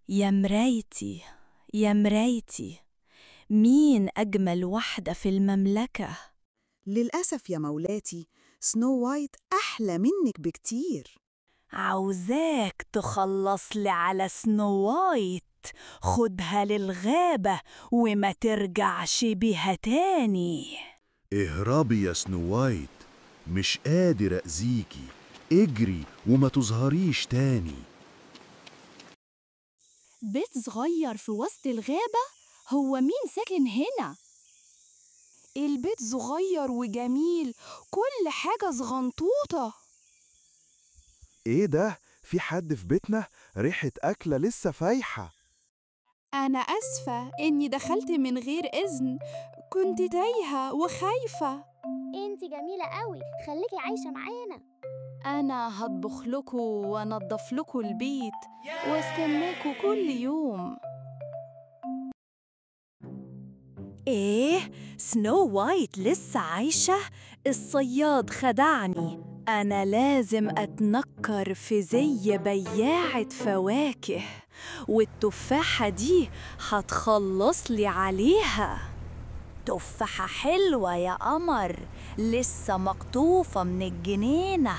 يا مرايتي، يا مرايتي، مين أجمل واحدة في المملكة؟ للأسف يا مولاتي، سنو وايت أحلى منك بكتير. عاوزاك تخلص لي على سنو وايت، خدها للغابة وما ترجعش بيها تاني. اهربي يا سنو وايت، مش قادر أذيكي. اجري وما تظهريش تاني. بيت صغير في وسط الغابة؟ هو مين ساكن هنا؟ البيت صغير وجميل، كل حاجة صغنطوطة. ايه ده؟ في حد في بيتنا؟ ريحة أكلة لسه فايحة. أنا أسفة إني دخلت من غير إذن، كنت تايهة وخايفة. انتي جميلة قوي، خليكي عايشة معانا. أنا هطبخ لكم وأنضف لكم البيت واستناكوا كل يوم. إيه؟ سنو وايت لسه عايشة؟ الصياد خدعني. أنا لازم أتنكر في زي بياعة فواكه، والتفاحة دي هتخلص لي عليها. تفاحة حلوة يا قمر، لسه مقطوفة من الجنينة.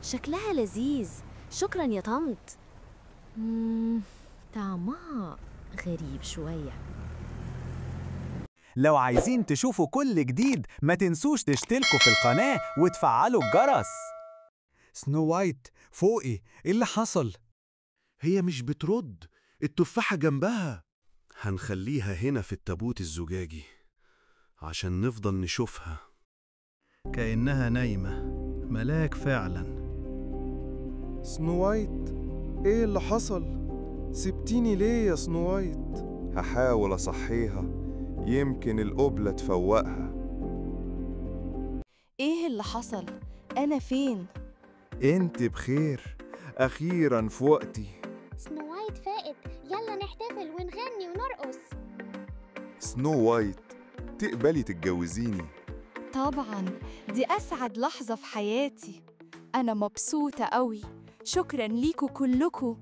شكلها لذيذ، شكرا يا طنط. طعمها غريب شوية. لو عايزين تشوفوا كل جديد ما تنسوش تشتركوا في القناة وتفعلوا الجرس. سنو وايت فوقي، ايه اللي حصل؟ هي مش بترد، التفاحة جنبها. هنخليها هنا في التابوت الزجاجي عشان نفضل نشوفها. كأنها نايمة، ملاك فعلا. سنو وايت، ايه اللي حصل؟ سبتيني ليه يا سنو وايت؟ هحاول أصحيها، يمكن القبلة تفوقها. إيه اللي حصل؟ أنا فين؟ انت بخير، أخيرا فوقتي. سنو وايت فائت، يلا نحتفل ونغني ونرقص. سنو وايت، تقبلي تتجوزيني؟ طبعاً، دي أسعد لحظة في حياتي. أنا مبسوطة قوي، شكراً ليكوا كلكوا.